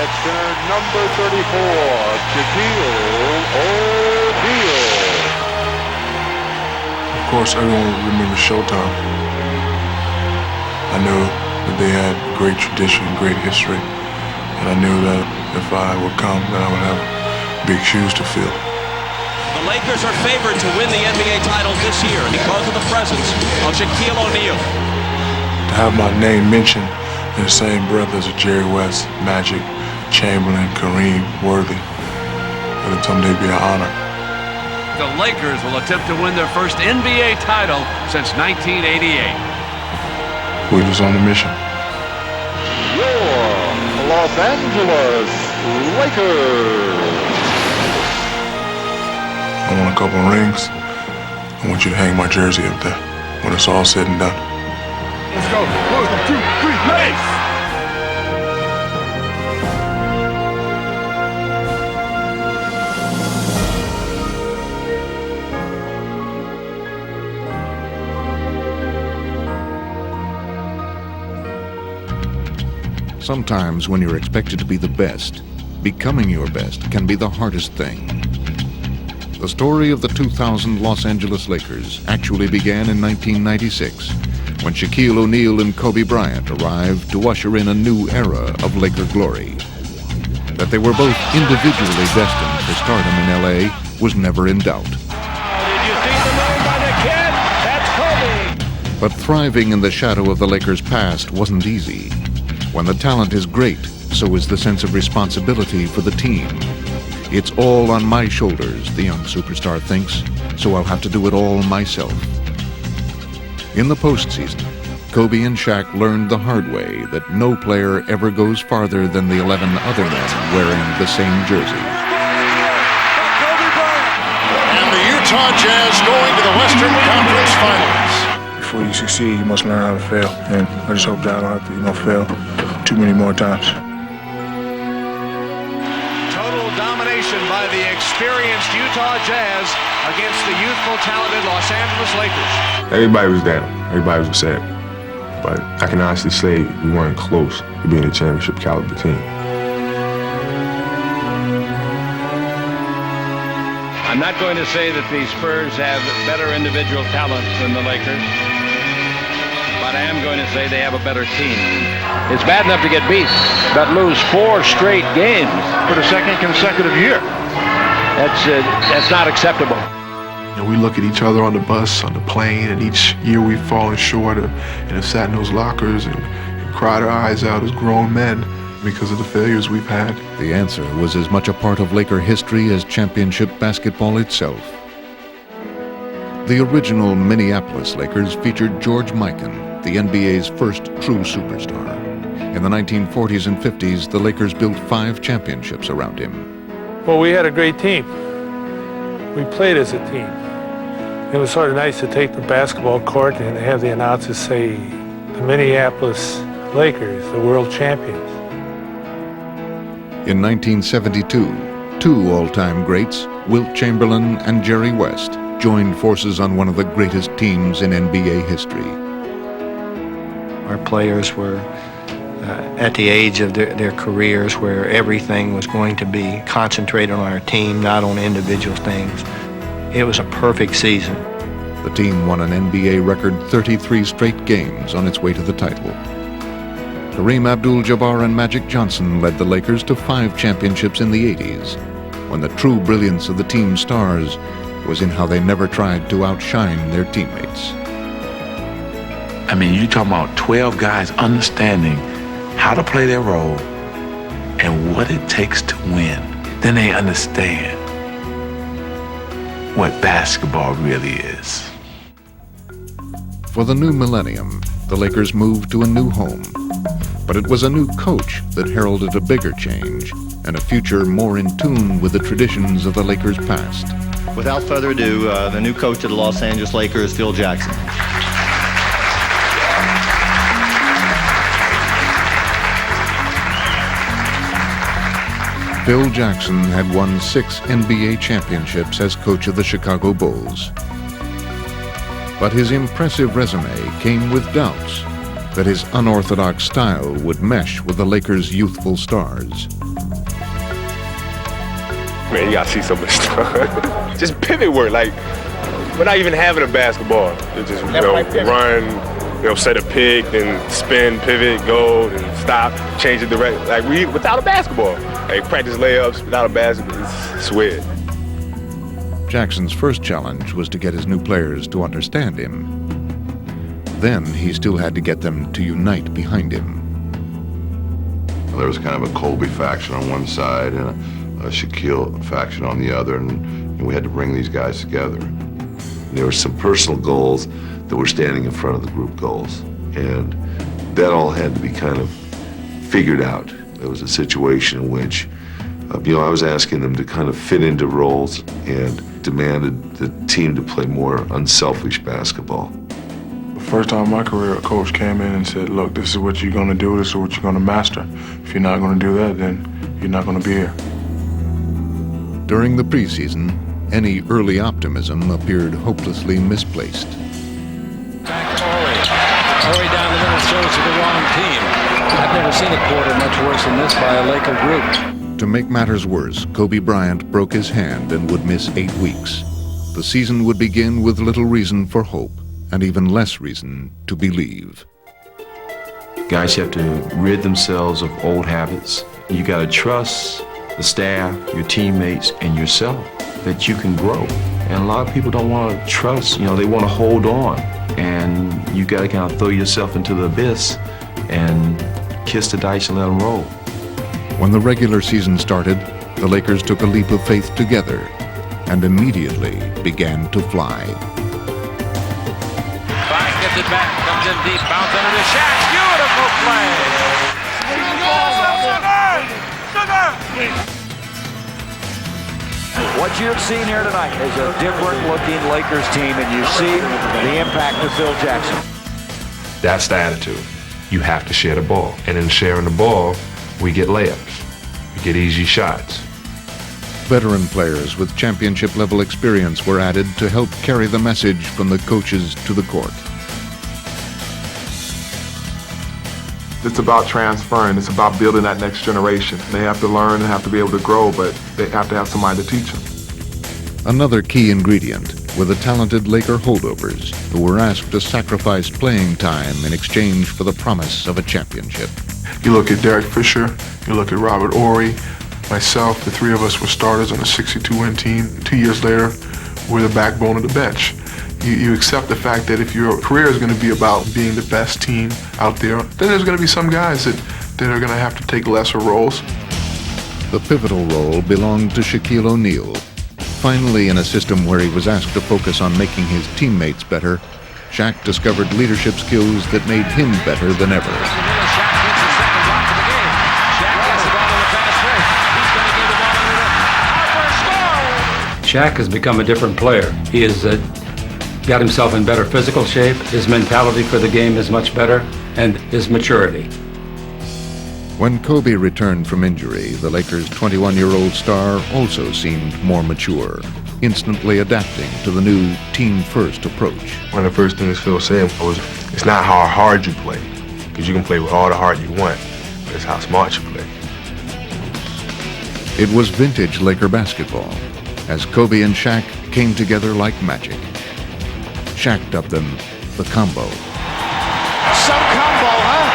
veteran number 34, Shaquille O'Neal. Of course, everyone remembers Showtime. I knew that they had great tradition, great history, and I knew that if I would come, then I would have big shoes to fill. The Lakers are favored to win the NBA title this year because of the presence of Shaquille O'Neal. To have my name mentioned in the same breath as a Jerry West, Magic, Chamberlain, Kareem, Worthy, it would someday be an honor. The Lakers will attempt to win their first NBA title since 1988. We're just on a mission. Your Los Angeles Lakers. I want a couple of rings. I want you to hang my jersey up there when it's all said and done. Let's go. 1, 2, 3, race! Sometimes when you're expected to be the best, becoming your best can be the hardest thing. The story of the 2000 Los Angeles Lakers actually began in 1996, when Shaquille O'Neal and Kobe Bryant arrived to usher in a new era of Laker glory. That they were both individually destined for stardom in LA was never in doubt. Did you see the move by the kid? That's Kobe! But thriving in the shadow of the Lakers' past wasn't easy. When the talent is great, so is the sense of responsibility for the team. It's all on my shoulders, the young superstar thinks, so I'll have to do it all myself. In the postseason, Kobe and Shaq learned the hard way that no player ever goes farther than the 11 other men wearing the same jersey. And the Utah Jazz going to the Western Conference Finals. Before you succeed, you must learn how to fail. And I just hope that I don't have to, fail too many more times. Total domination by the experienced Utah Jazz against the youthful, talented Los Angeles Lakers. Everybody was down. Everybody was upset. But I can honestly say we weren't close to being a championship caliber team. I'm not going to say that the Spurs have better individual talent than the Lakers, but I am going to say they have a better team. It's bad enough to get beat, but lose 4 straight games for the second consecutive year. That's not acceptable. And we look at each other on the bus, on the plane, and each year we've fallen short and have sat in those lockers and cried our eyes out as grown men because of the failures we've had. The answer was as much a part of Laker history as championship basketball itself. The original Minneapolis Lakers featured George Mikan, the NBA's first true superstar. In the 1940s and 50s, the Lakers built 5 championships around him. Well, we had a great team. We played as a team. It was sort of nice to take the basketball court and have the announcers say, the Minneapolis Lakers, the world champions. In 1972, 2 all-time greats, Wilt Chamberlain and Jerry West, joined forces on one of the greatest teams in NBA history. Our players were at the age of their careers where everything was going to be concentrated on our team, not on individual things. It was a perfect season. The team won an NBA record 33 straight games on its way to the title. Kareem Abdul-Jabbar and Magic Johnson led the Lakers to 5 championships in the 80s, when the true brilliance of the team's stars was in how they never tried to outshine their teammates. I mean, you're talking about 12 guys understanding how to play their role and what it takes to win. Then they understand what basketball really is. For the new millennium, the Lakers moved to a new home. But it was a new coach that heralded a bigger change and a future more in tune with the traditions of the Lakers' past. Without further ado, the new coach of the Los Angeles Lakers, Phil Jackson. Phil Jackson had won 6 NBA championships as coach of the Chicago Bulls. But his impressive resume came with doubts. that his unorthodox style would mesh with the Lakers' youthful stars. Man, you gotta see some of this stuff. Just pivot work, like, without even having a basketball. It just, run, set a pick, then spin, pivot, go, and stop, change the direction. Like, without a basketball. Like, practice layups without a basketball. It's weird. Jackson's first challenge was to get his new players to understand him. Then he still had to get them to unite behind him. There was kind of a Kobe faction on one side and a Shaquille faction on the other, and we had to bring these guys together. There were some personal goals that were standing in front of the group goals, and that all had to be kind of figured out. There was a situation in which, I was asking them to kind of fit into roles and demanded the team to play more unselfish basketball. The first time in my career, a coach came in and said, look, this is what you're going to do, this is what you're going to master. If you're not going to do that, then you're not going to be here. During the preseason, any early optimism appeared hopelessly misplaced. Hurry down the middle shows to the wrong team. I've never seen a quarter much worse than this by a Laker group. To make matters worse, Kobe Bryant broke his hand and would miss 8 weeks. The season would begin with little reason for hope and even less reason to believe. Guys have to rid themselves of old habits. You got to trust the staff, your teammates, and yourself that you can grow. And a lot of people don't want to trust, they want to hold on. And you got to kind of throw yourself into the abyss and kiss the dice and let them roll. When the regular season started, the Lakers took a leap of faith together and immediately began to fly. Back gets it back, comes in deep, bounce under to Shaq. Beautiful play. What you have seen here tonight is a different-looking Lakers team, and you see the impact of Phil Jackson. That's the attitude. You have to share the ball. And in sharing the ball, we get layups. We get easy shots. Veteran players with championship-level experience were added to help carry the message from the coaches to the court. It's about transferring. It's about building that next generation. They have to learn and have to be able to grow, but they have to have somebody to teach them. Another key ingredient were the talented Laker holdovers who were asked to sacrifice playing time in exchange for the promise of a championship. You look at Derek Fisher, you look at Robert Horry, myself, the three of us were starters on a 62-win team. 2 years later, we're the backbone of the bench. You accept the fact that if your career is going to be about being the best team out there, then there's going to be some guys that are going to have to take lesser roles. The pivotal role belonged to Shaquille O'Neal. Finally, in a system where he was asked to focus on making his teammates better, Shaq discovered leadership skills that made him better than ever. Shaq has become a different player. He has got himself in better physical shape. His mentality for the game is much better, and his maturity. When Kobe returned from injury, the Lakers' 21-year-old star also seemed more mature, instantly adapting to the new team-first approach. One of the first things Phil said was, it's not how hard you play, because you can play with all the heart you want, but it's how smart you play. It was vintage Laker basketball, as Kobe and Shaq came together like magic. Shaq dubbed them the combo. Some combo, huh?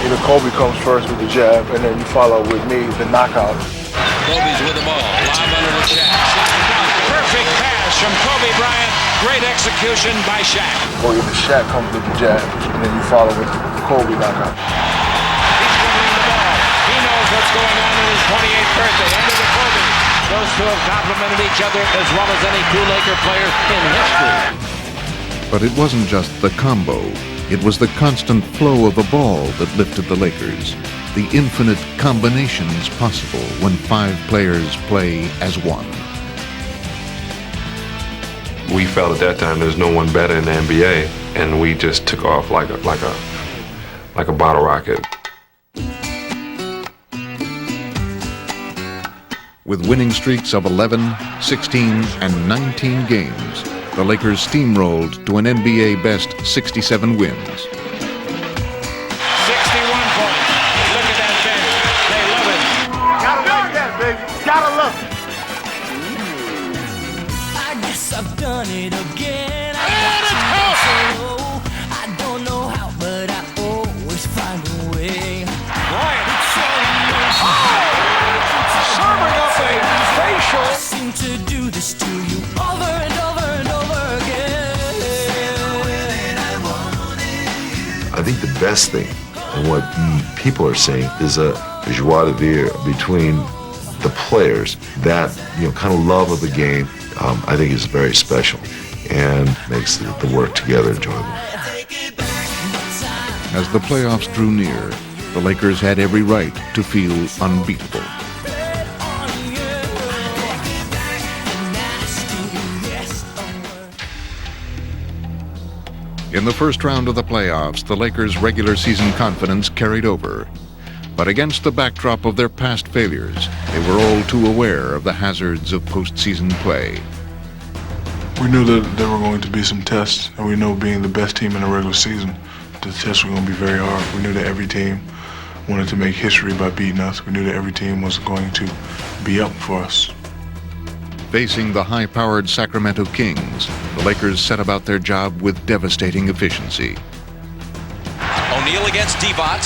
Either Kobe comes first with the jab, and then you follow with me, the knockout. Kobe's with the ball, lob under to Shaq. Perfect pass from Kobe Bryant. Great execution by Shaq. Or either Shaq comes with the jab, and then you follow with the Kobe knockout. He's dribbling the ball. He knows what's going on in his 28th birthday. End of the Kobe. Those two have complimented each other as well as any two Laker players in history. But it wasn't just the combo. It was the constant flow of the ball that lifted the Lakers. The infinite combinations possible when 5 players play as one. We felt at that time there's no one better in the NBA, and we just took off like a bottle rocket. With winning streaks of 11, 16, and 19 games, the Lakers steamrolled to an NBA best 67 wins. gotta love it. I guess I've done it again. And it's out. I don't know how, but I always find a way. Bryant. Serving up a facial. I seem to do this to you over and over and over again. I think the best thing, and what people are saying, is a joie de vivre between the players. That kind of love of the game, I think, is very special and makes the work together enjoyable. As the playoffs drew near, the Lakers had every right to feel unbeatable. In the first round of the playoffs, the Lakers' regular season confidence carried over. But against the backdrop of their past failures, they were all too aware of the hazards of postseason play. We knew that there were going to be some tests, and we know being the best team in the regular season, the tests were going to be very hard. We knew that every team wanted to make history by beating us. We knew that every team was going to be up for us. Facing the high-powered Sacramento Kings, the Lakers set about their job with devastating efficiency. O'Neal against Divac.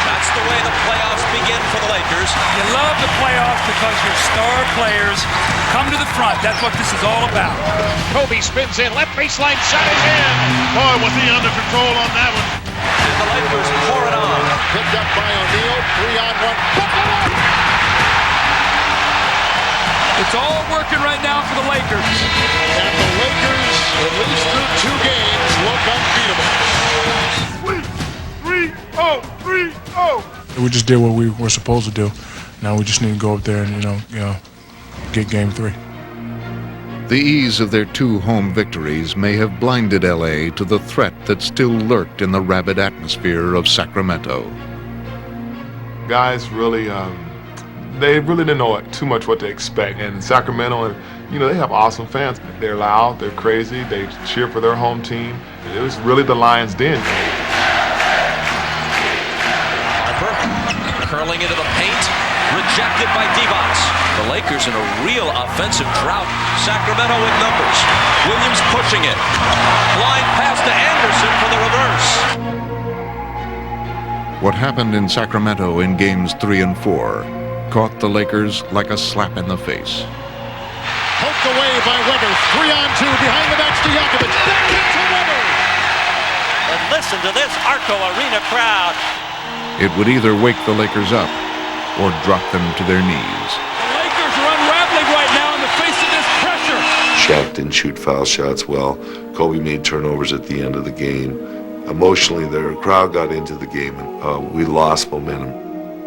That's the way the playoffs begin for the Lakers. You love the playoffs because your star players come to the front. That's what this is all about. Kobe spins in, left baseline shot is in. Boy, was he under control on that one. And the Lakers pour it on. Picked up by O'Neal, 3-on-1. It's all working right now for the Lakers. And the Lakers, at least through 2 games, look unbeatable. 3-0. We just did what we were supposed to do. Now we just need to go up there and get game 3. The ease of their 2 home victories may have blinded LA to the threat that still lurked in the rabid atmosphere of Sacramento. Guys really, they really didn't know too much what to expect. And Sacramento, they have awesome fans. They're loud, they're crazy, they cheer for their home team. It was really the Lions' den. Harper curling into the paint, rejected by Divac. The Lakers in a real offensive drought. Sacramento with numbers. Williams pushing it. Blind pass to Anderson for the reverse. What happened in Sacramento in games 3 and 4 caught the Lakers like a slap in the face. Poked away by Weber, 3-on-2 behind the back to Jakovic. Back into Weber. And listen to this Arco Arena crowd. It would either wake the Lakers up or drop them to their knees. The Lakers are unraveling right now in the face of this pressure. Shaq didn't shoot foul shots well. Kobe made turnovers at the end of the game. Emotionally, their crowd got into the game, and we lost momentum.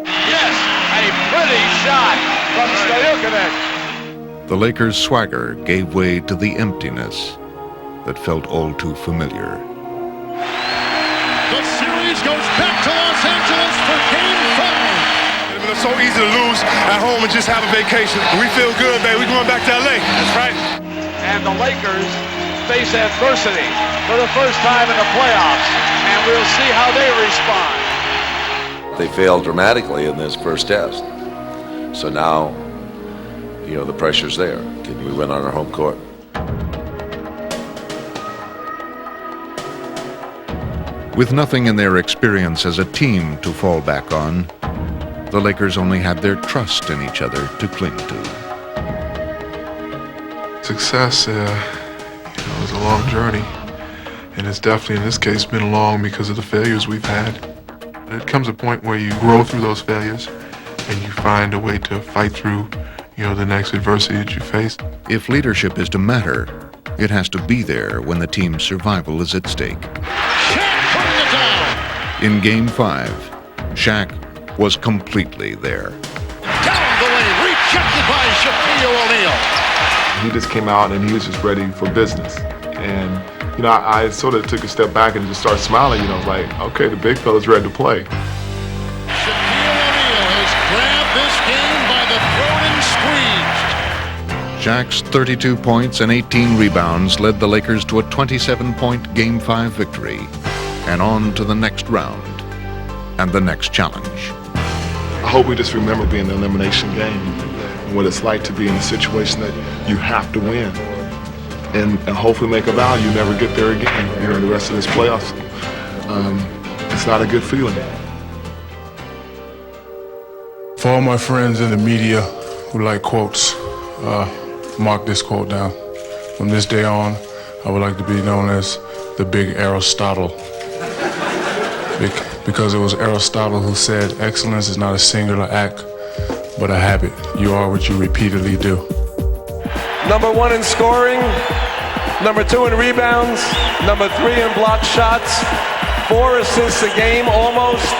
Yes, a pretty shot from Stojakovic. The Lakers' swagger gave way to the emptiness that felt all too familiar. The series goes back to Los Angeles for Game 5. It's so easy to lose at home and just have a vacation. We feel good, baby. We're going back to LA. That's right. And the Lakers face adversity for the first time in the playoffs, and we'll see how they respond. They failed dramatically in this first test. So now, the pressure's there. Can we win on our home court? With nothing in their experience as a team to fall back on, the Lakers only had their trust in each other to cling to. Success, is a long journey, and it's definitely, in this case, been long because of the failures we've had. It comes a point where you grow through those failures, and you find a way to fight through, the next adversity that you face. If leadership is to matter, it has to be there when the team's survival is at stake. Shaq putting it down. In Game 5, Shaq was completely there. Down the lane, rejected by Shaquille O'Neal. He just came out and he was just ready for business. And, I sort of took a step back and just started smiling. I was like, okay, the big fella's ready to play. Shaquille O'Neal has grabbed this game by the throat and squeezed. Shaq's 32 points and 18 rebounds led the Lakers to a 27-point Game 5 victory and on to the next round and the next challenge. I hope we just remember being an elimination game and what it's like to be in a situation that you have to win. And hopefully make a vow you never get there again during the rest of this playoffs. It's not a good feeling. For all my friends in the media who like quotes, mark this quote down. From this day on, I would like to be known as the Big Aristotle. Because it was Aristotle who said, excellence is not a singular act, but a habit. You are what you repeatedly do. Number 1 in scoring, number 2 in rebounds, number 3 in blocked shots, 4 assists a game almost,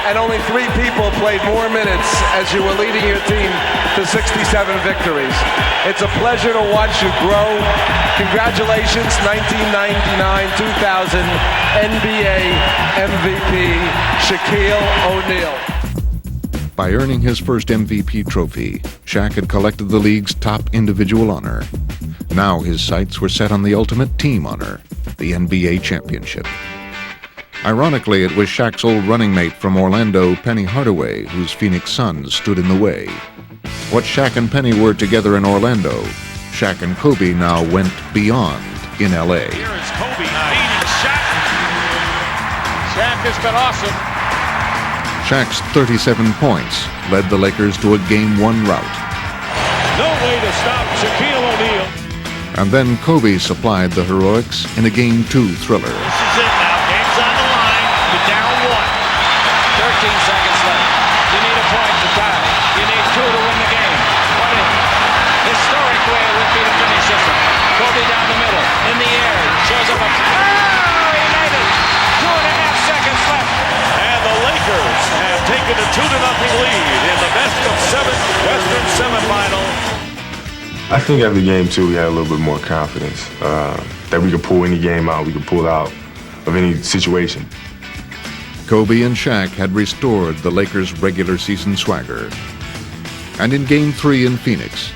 and only 3 people played more minutes as you were leading your team to 67 victories. It's a pleasure to watch you grow. Congratulations, 1999-2000 NBA MVP, Shaquille O'Neal. By earning his first MVP trophy, Shaq had collected the league's top individual honor. Now his sights were set on the ultimate team honor, the NBA championship. Ironically, it was Shaq's old running mate from Orlando, Penny Hardaway, whose Phoenix Suns stood in the way. What Shaq and Penny were together in Orlando, Shaq and Kobe now went beyond in L.A. Here is Kobe beating Shaq. Shaq has been awesome. Shaq's 37 points led the Lakers to a Game 1 rout. No way to stop Shaquille O'Neal. And then Kobe supplied the heroics in a Game 2 thriller. This is it now. Game's on the line. You're down 1. 13 seconds left. You need a point to tie. You need 2 to win the game. What a historic way it would be to finish this one. Kobe down the middle, in the air, shows up a... Oh, he made it! 2.5 seconds left. And the Lakers have taken a 2-0 lead in the best-of-7 Western semifinal. I think after game 2, we had a little bit more confidence that we could pull any game out, we could pull out of any situation. Kobe and Shaq had restored the Lakers' regular season swagger. And in Game 3 in Phoenix,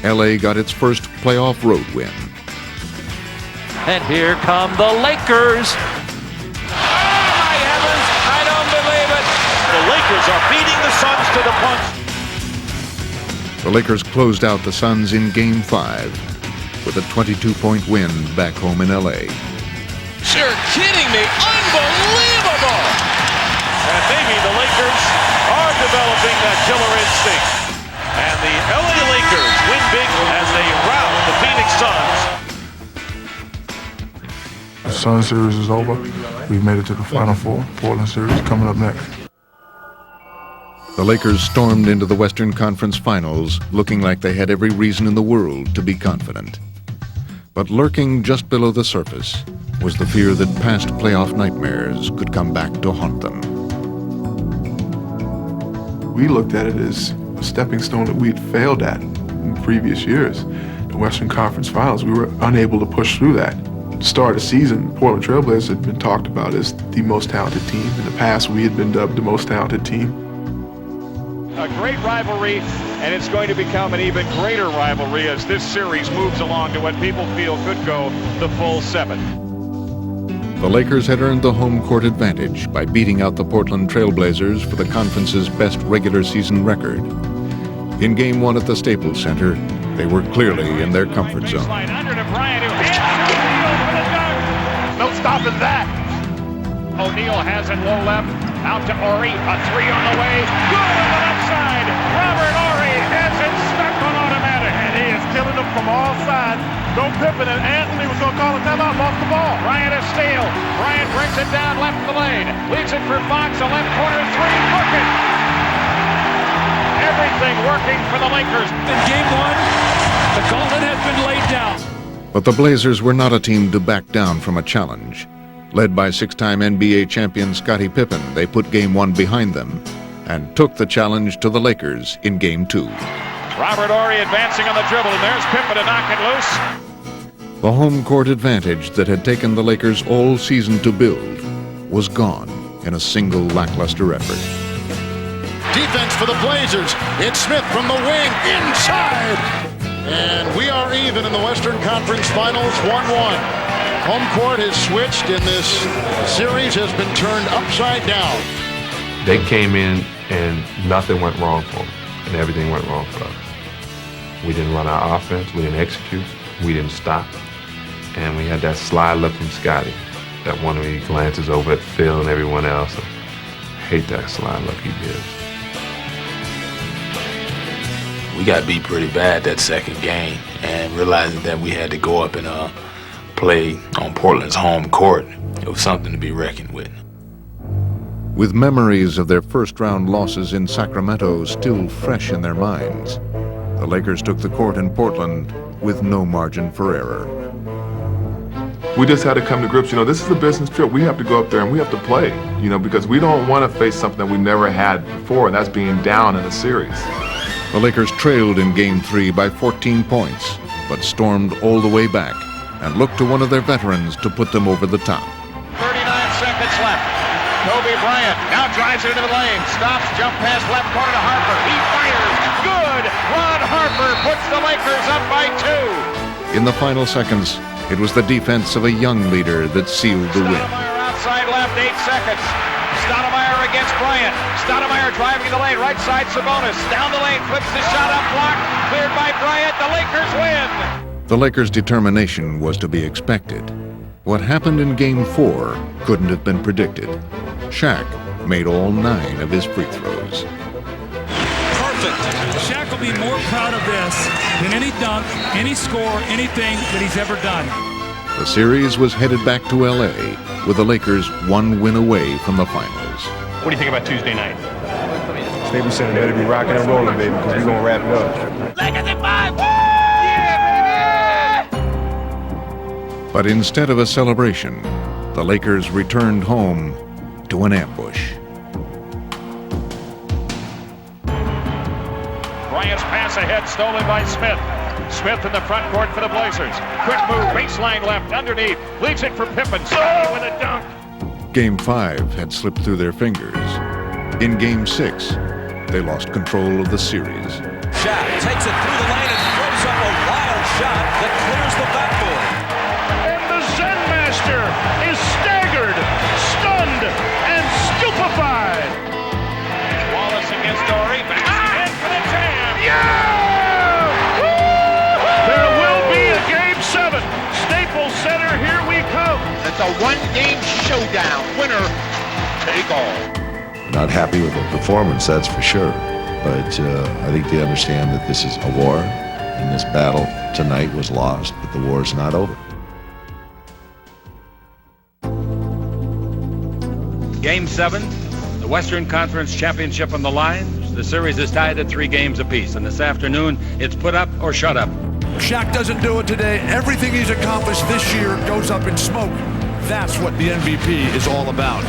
LA got its first playoff road win. And here come the Lakers. Oh, my heavens, I don't believe it. The Lakers are beating the Suns to the punch. The Lakers closed out the Suns in Game 5 with a 22-point win back home in LA. You're kidding me. Unbelievable. And maybe the Lakers are developing that killer instinct. And the LA Lakers win big as they rout the Phoenix Suns. The Sun series is over. We've made it to the Final Four. Portland series coming up next. The Lakers stormed into the Western Conference Finals looking like they had every reason in the world to be confident. But lurking just below the surface was the fear that past playoff nightmares could come back to haunt them. We looked at it as a stepping stone that we'd failed at in previous years. The Western Conference Finals, we were unable to push through that. To start the season, Portland Trailblazers had been talked about as the most talented team. In the past, we had been dubbed the most talented team. A great rivalry, and it's going to become an even greater rivalry as this series moves along to what people feel could go the full 7. The Lakers had earned the home court advantage by beating out the Portland Trailblazers for the conference's best regular season record. In Game 1 at the Staples Center, they were clearly in their comfort zone. No stopping that. O'Neal has it low left, out to Horry, a 3 on the way, good on the left side. Robert Horry has it stuck on automatic, and he is killing them from all sides. No Pippen, and Anthony was going to call a timeout, lost the ball. Bryant is steal. Bryant brings it down left of the lane, leads it for Fox, a left corner 3, working. Everything working for the Lakers. In Game 1, the gauntlet has been laid down. But the Blazers were not a team to back down from a challenge. Led by 6-time NBA champion Scottie Pippen, they put Game 1 behind them and took the challenge to the Lakers in Game 2. Robert Horry advancing on the dribble, and there's Pippen to knock it loose. The home court advantage that had taken the Lakers all season to build was gone in a single lackluster effort. Defense for the Blazers. It's Smith from the wing, inside. And we are even in the Western Conference Finals, 1-1. Home court has switched, and this series has been turned upside down. They came in and nothing went wrong for them, and everything went wrong for us. We didn't run our offense, we didn't execute, we didn't stop, and we had that slide left from Scottie. That one where he glances over at Phil and everyone else. I hate that slide look he gives. We got beat pretty bad that second game, and realizing that we had to go up and play on Portland's home court, it was something to be reckoned with. With memories of their first-round losses in Sacramento still fresh in their minds, the Lakers took the court in Portland with no margin for error. We just had to come to grips, this is a business trip. We have to go up there and we have to play, because we don't want to face something that we never had before, and that's being down in a series. The Lakers trailed in Game 3 by 14 points, but stormed all the way back and looked to one of their veterans to put them over the top. 39 seconds left. Kobe Bryant now drives it into the lane. Stops, jump pass left corner to Harper. He fires. Good. Ron Harper puts the Lakers up by 2. In the final seconds, it was the defense of a young leader that sealed the win. Stoudemire outside left, 8 seconds. Stoudemire against Bryant. Stoudemire driving the lane, right side Sabonis. Down the lane, flips the shot up, blocked. Cleared by Bryant. The Lakers win. The Lakers' determination was to be expected. What happened in Game 4 couldn't have been predicted. Shaq made all 9 of his free throws. Perfect. Shaq will be more proud of this than any dunk, any score, anything that he's ever done. The series was headed back to L.A., with the Lakers 1 win away from the finals. What do you think about Tuesday night? Staples Center better be rocking and rolling, baby, because we're going to wrap it up. Lakers in 5. Yeah, baby! But instead of a celebration, the Lakers returned home to an ambush. Bryant's pass ahead, stolen by Smith. Smith in the front court for the Blazers. Quick move, baseline left, underneath. Leaves it for Pippen. With a dunk. Game 5 had slipped through their fingers. In Game 6, they lost control of the series. Shaq takes it through the lane and throws up a wild shot that clears the backboard. And the Zen Master is staggered, stunned, and stupefied. Wallace against Ori. Back for the jam. Yeah! There will be a Game 7. Staples Center, here we come. It's a one-game showdown. Winner, take all. Not happy with the performance, that's for sure. But I think they understand that this is a war, and this battle tonight was lost, but the war's not over. Game 7, the Western Conference Championship on the line. The series is tied at 3 games apiece, and this afternoon it's put up or shut up. Shaq doesn't do it today. Everything he's accomplished this year goes up in smoke. That's what the MVP is all about.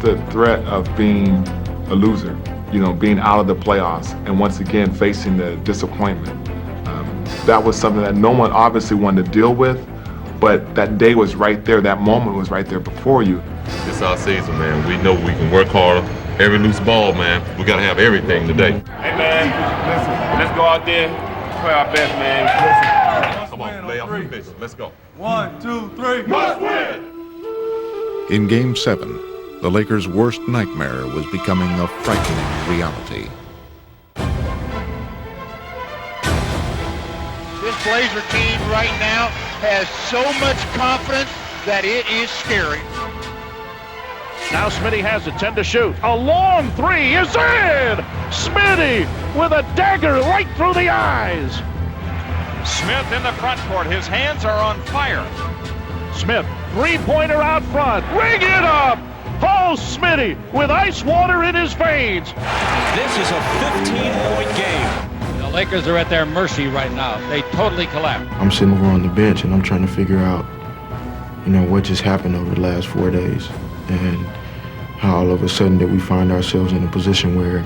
The threat of being a loser, being out of the playoffs, and once again facing the disappointment. That was something that no one obviously wanted to deal with, but that day was right there, that moment was right there before you. It's our season, man. We know we can work harder. Every loose ball, man. We got to have everything today. Hey, man, listen, let's go out there, play our best, man. Come on, lay off the pitch. Let's go. 1, 2, 3, must win! In Game 7, the Lakers' worst nightmare was becoming a frightening reality. This Blazer team right now has so much confidence that it is scary. Now Smitty has it, 10 to shoot. A long 3 is in! Smitty with a dagger right through the eyes. Smith in the front court, his hands are on fire. Smith, 3-pointer out front, ring it up! Oh, Smitty with ice water in his veins. This is a 15-point game. The Lakers are at their mercy right now. They totally collapsed. I'm sitting over on the bench and I'm trying to figure out, what just happened over the last 4 days, and how all of a sudden that we find ourselves in a position where,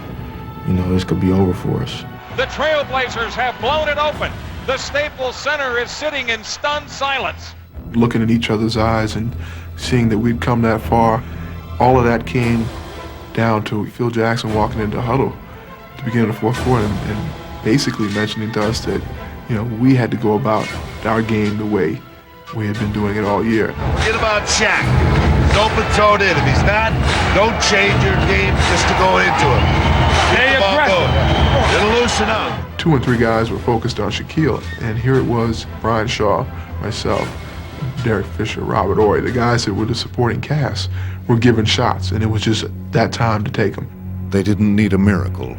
this could be over for us. The Trailblazers have blown it open. The Staples Center is sitting in stunned silence. Looking at each other's eyes and seeing that we'd come that far, all of that came down to Phil Jackson walking into the huddle at the beginning of the fourth quarter and basically mentioning to us that, we had to go about our game the way we had been doing it all year. Forget about Shaq. He's open-toed in. If he's not, don't change your game just to go into him. Get the ball going. It'll loosen up. 2 and 3 guys were focused on Shaquille, and here it was, Brian Shaw, myself, Derek Fisher, Robert Horry, the guys that were the supporting cast were given shots, and it was just that time to take them. They didn't need a miracle,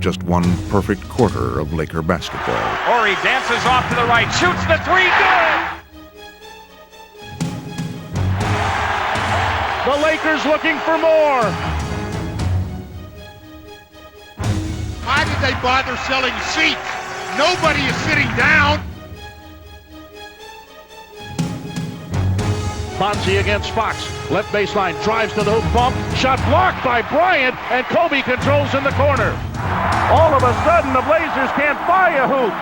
just one perfect quarter of Laker basketball. Horry dances off to the right, shoots the three, good! The Lakers looking for more. Why did they bother selling seats? Nobody is sitting down. Bonzi against Fox. Left baseline, drives to the hoop, bump. Shot blocked by Bryant, and Kobe controls in the corner. All of a sudden, the Blazers can't buy a hoop.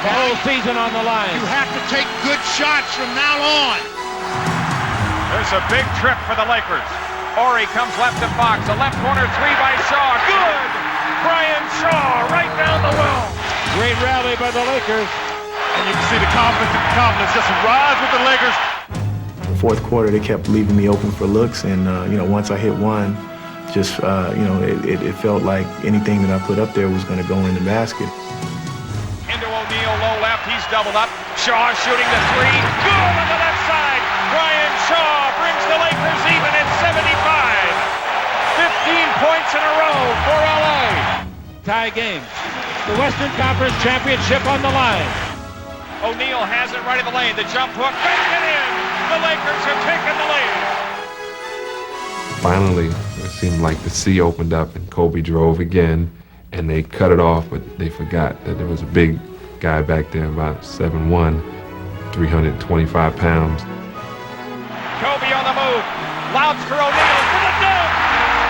The whole season on the line. You have to take good shots from now on. There's a big trip for the Lakers. Horry comes left to Fox. A left corner three by Shaw. Good! Brian Shaw right down the well. Great rally by the Lakers. And you can see the confidence just rise with the Lakers. The fourth quarter, they kept leaving me open for looks, and once I hit one, just it felt like anything that I put up there was going to go in the basket. Into O'Neal, low left, he's doubled up. Shaw shooting the three, good on the left side. Brian Shaw brings the Lakers even at 75. 15 points in a row for LA. Tie game. The Western Conference Championship on the line. O'Neal has it right in the lane. The jump hook, bank it in. The Lakers have taken the lead. Finally, it seemed like the sea opened up and Kobe drove again, and they cut it off, but they forgot that there was a big guy back there, about 7'1", 325 pounds. Kobe on the move. Louds for O'Neal for the dunk.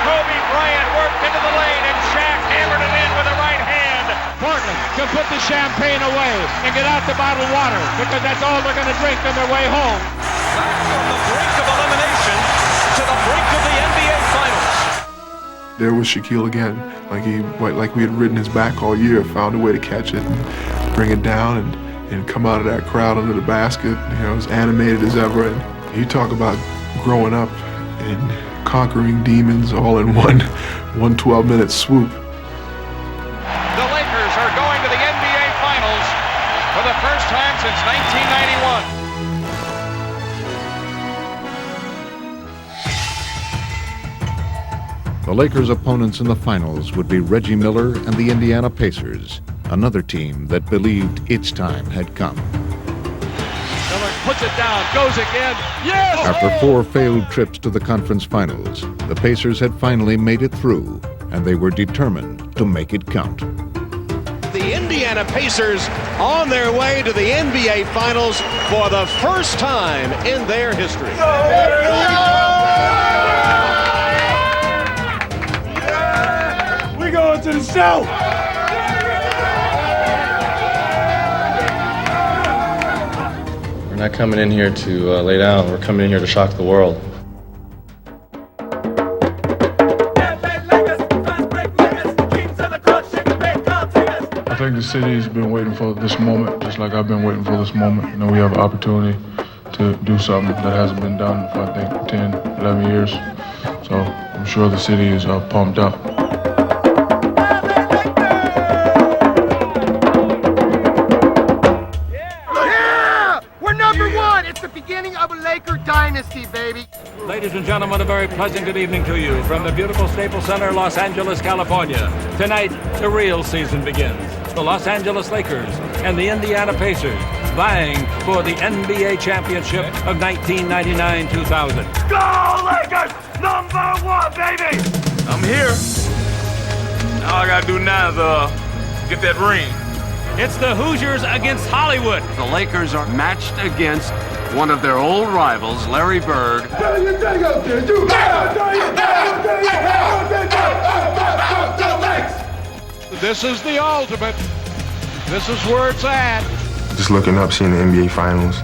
Kobe Bryant worked into the lane, and Shaq hammered it in with the right hand. Portland can put the champagne away and get out the bottled water, because that's all they're going to drink on their way home. Back from the brink of elimination to the brink of the NBA Finals. There was Shaquille again, like we had ridden his back all year, found a way to catch it and bring it down and come out of that crowd under the basket, as animated as ever. And you talk about growing up and conquering demons all in one 12-minute swoop. The Lakers are going to the NBA Finals for the first time since 1991. The Lakers' opponents in the finals would be Reggie Miller and the Indiana Pacers, another team that believed its time had come. Miller puts it down, goes again, yes! After 4 failed trips to the conference finals, the Pacers had finally made it through, and they were determined to make it count. The Indiana Pacers on their way to the NBA Finals for the first time in their history. We're going to the show. We're not coming in here to lay down. We're coming in here to shock the world. I think the city's been waiting for this moment, just like I've been waiting for this moment. We have an opportunity to do something that hasn't been done for, I think, 10, 11 years. So I'm sure the city is pumped up. Of a Laker dynasty, baby. Ladies and gentlemen, a very pleasant good evening to you from the beautiful Staples Center, Los Angeles, California. Tonight, the real season begins. The Los Angeles Lakers and the Indiana Pacers vying for the NBA championship of 1999-2000. Go Lakers! #1, baby! I'm here. All I gotta do now is get that ring. It's the Hoosiers against Hollywood. The Lakers are matched against one of their old rivals, Larry Bird. This is the ultimate. This is where it's at. Just looking up, seeing the NBA Finals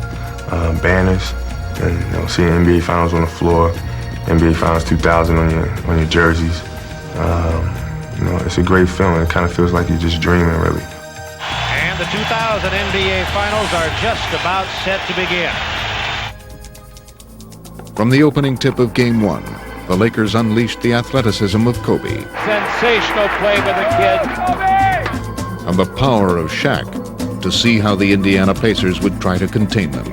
banners, and seeing NBA Finals on the floor, NBA Finals 2000 on your jerseys. It's a great feeling. It kind of feels like you're just dreaming, really. And the 2000 NBA Finals are just about set to begin. From the opening tip of Game 1, the Lakers unleashed the athleticism of Kobe Sensational play with the kid. and the power of Shaq to see how the Indiana Pacers would try to contain them.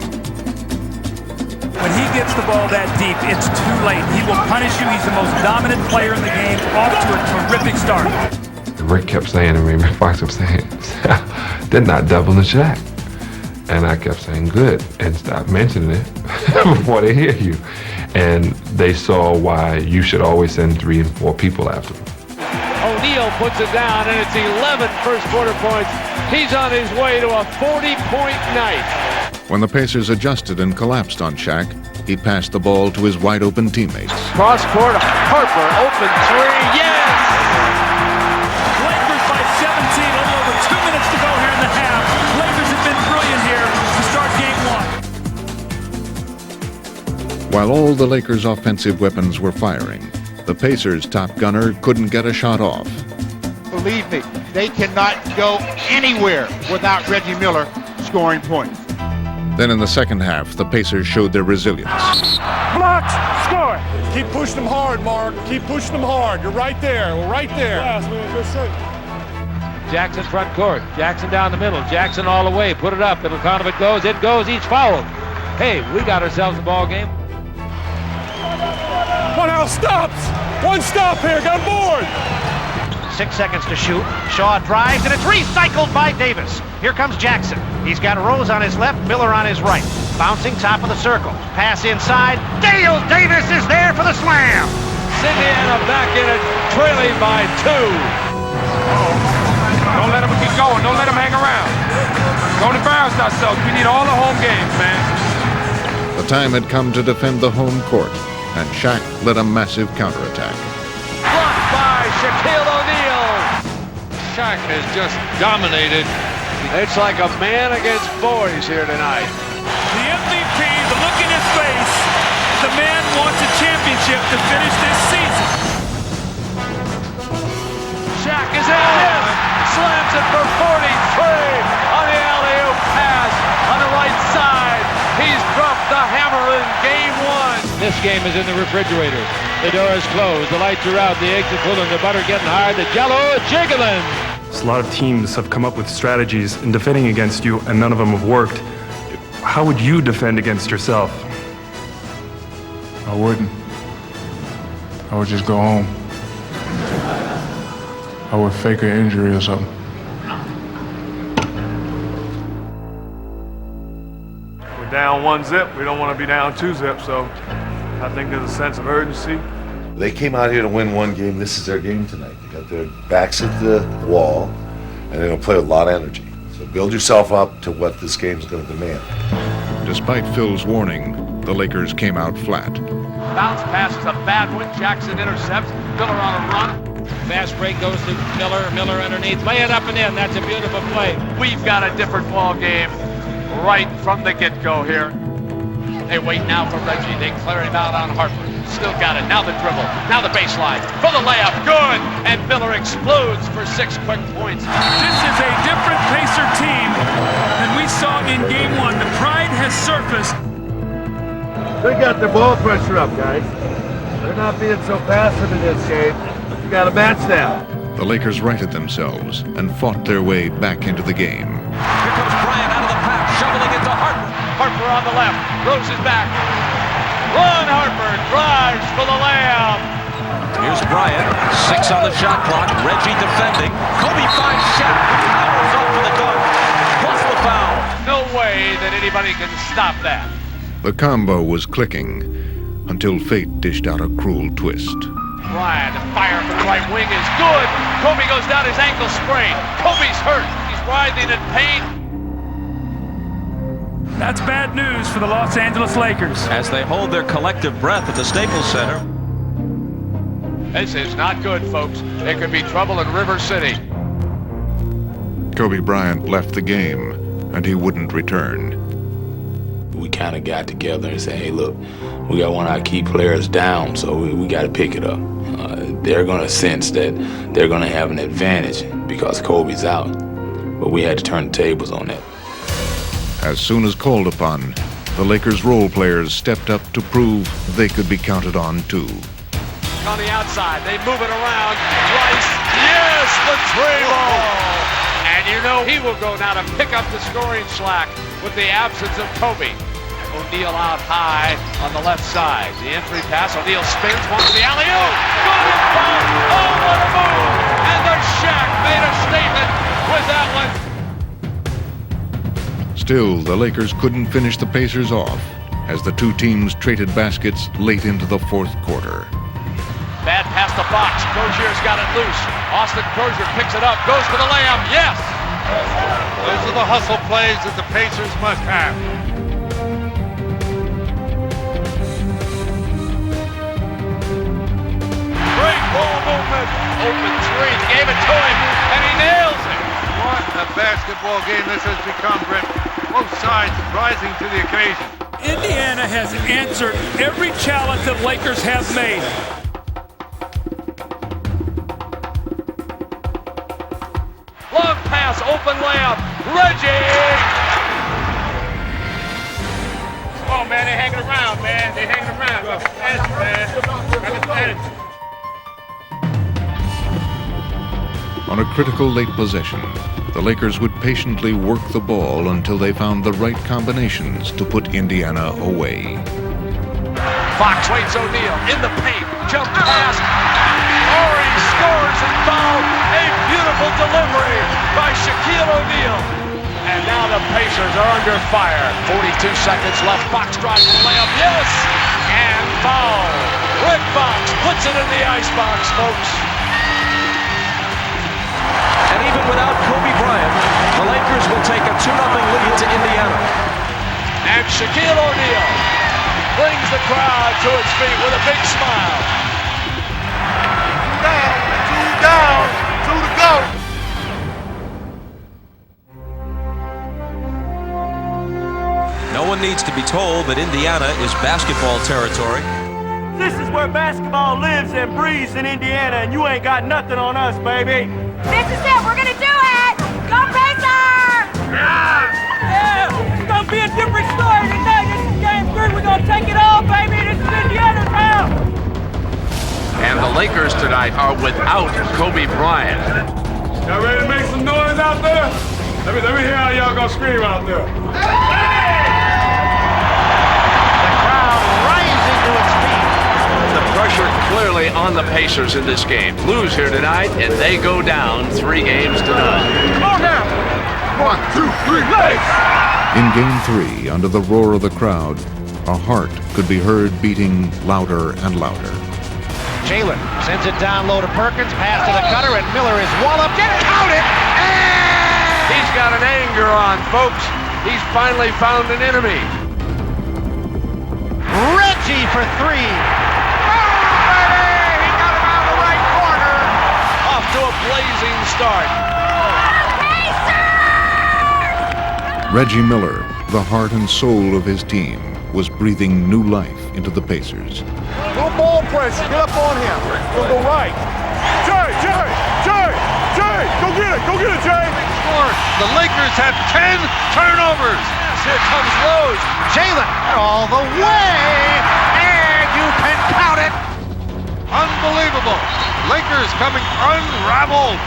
When he gets the ball that deep, it's too late. He will punish you. He's the most dominant player in the game, off to a terrific start. Rick kept saying to me, Rick Fox kept saying, they're not doubling Shaq. And I kept saying, good, and stop mentioning it before they hear you. And they saw why you should always send 3 and 4 people after him. O'Neal puts it down, and it's 11 first quarter points. He's on his way to a 40-point night. When the Pacers adjusted and collapsed on Shaq, he passed the ball to his wide-open teammates. Cross court, Harper, open 3, yes! Lakers by 17, a little over 2 minutes to go here in the half. Lakers have been brilliant here to start game 1. While all the Lakers' offensive weapons were firing, the Pacers' top gunner couldn't get a shot off. Believe me, they cannot go anywhere without Reggie Miller scoring points. Then in the second half, the Pacers showed their resilience. Blocked! Score! Keep pushing them hard, Mark. Keep pushing them hard. You're right there. We're right there. Yes, man. Good shot. Jackson front court. Jackson down the middle. Jackson all the way. Put it up. It'll count if it goes. It goes. Each fouled. Hey, we got ourselves a ball game. One out stops. One stop here. Got board. 6 seconds to shoot. Shaw drives, and it's recycled by Davis. Here comes Jackson. He's got Rose on his left, Miller on his right. Bouncing top of the circle. Pass inside. Dale Davis is there for the slam. Indiana back in it, trailing by 2. Don't let them keep going. Don't let them hang around. Don't embarrass ourselves. We need all the home games, man. The time had come to defend the home court, and Shaq led a massive counterattack. Blocked by Shaquille O'Neal. Shaq has just dominated. It's like a man against boys here tonight. The MVP, the look in his face, the man wants a championship to finish this season. Shaq is in. Slams it for 43 on the alley-oop pass on the right side. He's dropped the hammer in game 1. This game is in the refrigerator. The door is closed. The lights are out. The eggs are cooling. The butter getting hard. The jello is jiggling. A lot of teams have come up with strategies in defending against you, and none of them have worked. How would you defend against yourself? I wouldn't. I would just go home. I would fake an injury or something. We're down 1-zip. We don't want to be down 2-zip, so I think there's a sense of urgency. They came out here to win one game. This is their game tonight. They got their backs at the wall, and they're going to play with a lot of energy. So build yourself up to what this game's going to demand. Despite Phil's warning, the Lakers came out flat. Bounce pass is a bad one. Jackson intercepts. Miller on a run. Fast break goes to Miller. Miller underneath. Lay it up and in. That's a beautiful play. We've got a different ball game right from the get-go here. They wait now for Reggie. They clear him out on Harper. Still got it. Now the dribble. Now the baseline. For the layup. Good. And Miller explodes for 6 quick points. This is a different Pacer team than we saw in game 1. The pride has surfaced. They got their ball pressure up, guys. They're not being so passive in this game. You got to match that. The Lakers righted themselves and fought their way back into the game. Here comes Bryant out of the pack, shoveling it to Harper. Harper on the left. Rose is back. Ron Harper drives for the layup. Here's Bryant, 6 on the shot clock. Reggie defending. Kobe finds Shaq. Powers up for the dunk. Plus the foul. No way that anybody can stop that. The combo was clicking until fate dished out a cruel twist. Bryant, the fire from the right wing is good. Kobe goes down, his ankle sprained. Kobe's hurt. He's writhing in pain. That's bad news for the Los Angeles Lakers. As they hold their collective breath at the Staples Center. This is not good, folks. There could be trouble in River City. Kobe Bryant left the game, and he wouldn't return. We kind of got together and said, hey, look, we got one of our key players down, so we got to pick it up. They're going to sense that they're going to have an advantage because Kobe's out, but we had to turn the tables on that. As soon as called upon, the Lakers' role players stepped up to prove they could be counted on too. On the outside, they move it around. Rice, yes, the three ball. And you know he will go now to pick up the scoring slack with the absence of Kobe. O'Neal out high on the left side. The entry pass, O'Neal spins, wants the alley-oop. Good and foul. Oh, what a move. And the Shaq made a statement with that one. Still, the Lakers couldn't finish the Pacers off as the two teams traded baskets late into the fourth quarter. Bad pass to Fox. Crozier's got it loose. Austin Crozier picks it up, goes for the layup. Yes! Those are the hustle plays that the Pacers must have. Great ball movement. Open three. Gave it to him, and he nails it. What a basketball game this has become, Brent. Both sides rising to the occasion. Indiana has answered every challenge that Lakers have made. Long pass, open layup. Reggie! Oh, man, they're hanging around, man. They're hanging around. Man. On a critical late possession, the Lakers would patiently work the ball until they found the right combinations to put Indiana away. Fox waits O'Neal in the paint. Jump pass. Horry scores and fouled. A beautiful delivery by Shaquille O'Neal. And now the Pacers are under fire. 42 seconds left. Fox drives the layup. Yes! And foul. Rick Fox puts it in the icebox, folks. And even without Kobe Bryant, the Lakers will take a 2-0 lead to Indiana. And Shaquille O'Neal brings the crowd to its feet with a big smile. Down, two to go. No one needs to be told that Indiana is basketball territory. This is where basketball lives and breathes in Indiana, and you ain't got nothing on us, baby. This is it. We're gonna do it. Go Pacers! Yeah! It's gonna be a different story tonight. This is game 3. We're gonna take it all, baby. This is Indiana's house. And the Lakers tonight are without Kobe Bryant. Y'all ready to make some noise out there? Let me hear how y'all gonna scream out there. The crowd rising to its feet. The pressure clearly on the Pacers in this game. Blues here tonight, and they go down 3 games to none. Come on now. 1, 2, 3, let's! In Game 3, under the roar of the crowd, a heart could be heard beating louder and louder. Jalen sends it down low to Perkins, pass to the cutter, and Miller is walloped. Count it! And he's got an anger on, folks. He's finally found an enemy. Reggie for 3. He got him out of the right corner. Off to a blazing start. Reggie Miller, the heart and soul of his team, was breathing new life into the Pacers. Little ball pressure. Get up on him. He'll go right. Jay! Go get it, Jay! The Lakers have 10 turnovers. Here comes Rose. Jalen all the way, and you can count it. Unbelievable. Lakers coming unraveled.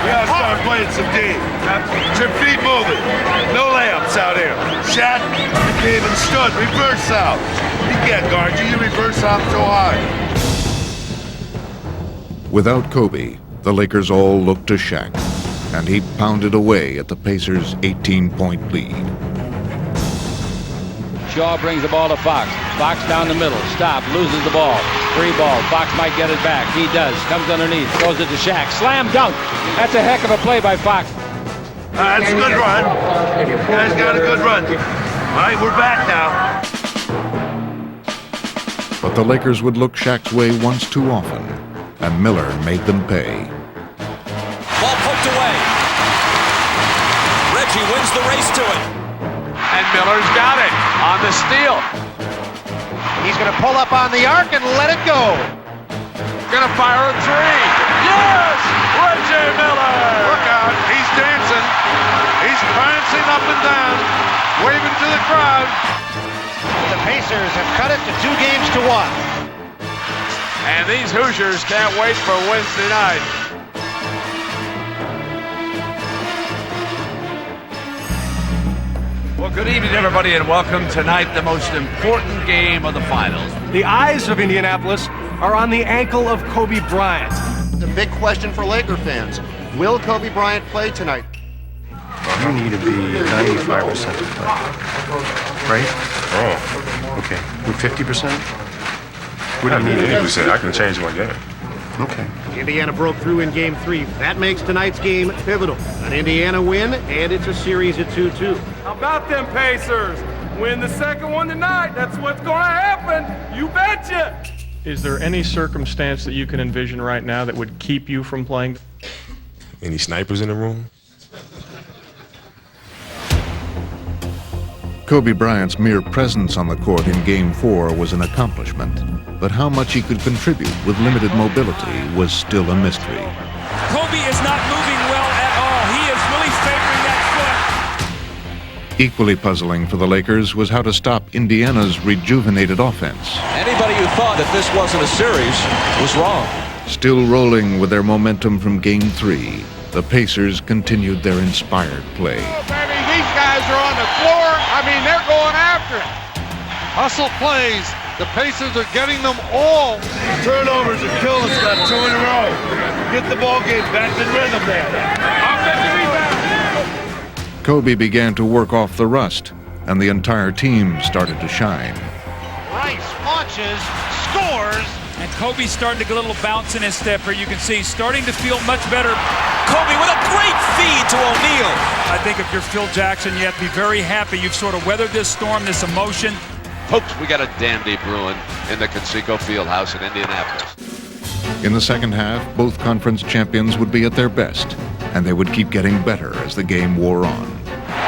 We gotta start playing some D. Your feet moving. No layups out here. Shaq, you came and stood. Reverse out. He can't guard you. You reverse out so hard. Without Kobe, the Lakers all looked to Shaq, and he pounded away at the Pacers' 18-point lead. Shaw brings the ball to Fox. Fox down the middle. Stop. Loses the ball. Free ball. Fox might get it back. He does. Comes underneath. Throws it to Shaq. Slam dunk. That's a heck of a play by Fox. That's a good run. You guys got a good run. All right, we're back now. But the Lakers would look Shaq's way once too often, and Miller made them pay. Ball poked away. Reggie wins the race to it. And Miller's got it on the steal. He's going to pull up on the arc and let it go. Gonna fire a 3. Yes! Reggie Miller! Look out, he's dancing. He's prancing up and down. waving to the crowd. The Pacers have cut it to 2-1. And these Hoosiers can't wait for Wednesday night. Well, good evening, everybody, and welcome tonight, the most important game of the finals. The eyes of Indianapolis are on the ankle of Kobe Bryant. The big question for Laker fans, will Kobe Bryant play tonight? You need to be 95% to play. Right? Oh. Okay. With 50%? We don't need 80%. I can change my game. Okay. Indiana broke through in Game 3. That makes tonight's game pivotal. An Indiana win, and it's a series at 2-2. How about them Pacers? Win the second one tonight. That's what's going to happen. You betcha. Is there any circumstance that you can envision right now that would keep you from playing? Any snipers in the room? Kobe Bryant's mere presence on the court in Game 4 was an accomplishment, but how much he could contribute with limited mobility was still a mystery. Kobe is not moving well at all. He is really favoring that foot. Equally puzzling for the Lakers was how to stop Indiana's rejuvenated offense. Anybody who thought that this wasn't a series was wrong. Still rolling with their momentum from Game 3, the Pacers continued their inspired play. Baby, these guys are on the floor. I mean, they're going after it. Hustle plays. The Pacers are getting them all. Turnovers are killing us, got 2 in a row. Get the ball game back in rhythm there. Offensive rebound. Kobe began to work off the rust, and the entire team started to shine. Rice launches, scores. And Kobe's starting to get a little bounce in his step here. You can see he's starting to feel much better. Kobe with a great feed to O'Neal. I think if you're Phil Jackson, you have to be very happy. You've sort of weathered this storm, this emotion. Folks, we got a dandy brewing in the Conseco Fieldhouse in Indianapolis. In the second half, both conference champions would be at their best, and they would keep getting better as the game wore on.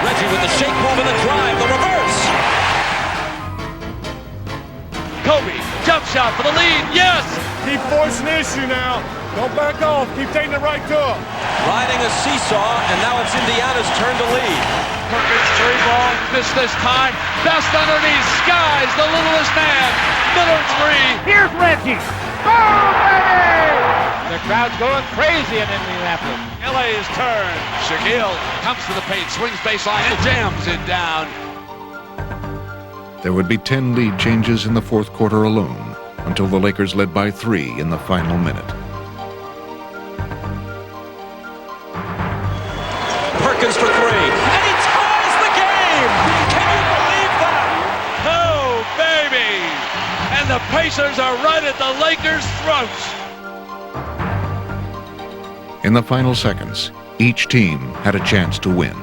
Reggie with the shake move and the drive, the reverse. Kobe, jump shot for the lead, yes! Keep forcing the issue now. Don't back off, keep taking it right to him. Riding a seesaw, and now it's Indiana's turn to lead. Perkins 3-ball, missed this time. Best underneath, Skies, the littlest man. Miller 3. Here's Reggie. Boom, baby! The crowd's going crazy in Indianapolis. LA's turn. Shaquille comes to the paint, swings baseline, and jams it down. There would be 10 lead changes in the fourth quarter alone, until the Lakers led by 3 in the final minute. Perkins for 3, and he ties the game! Can you believe that? Oh, baby! And the Pacers are right at the Lakers' throats. In the final seconds, each team had a chance to win.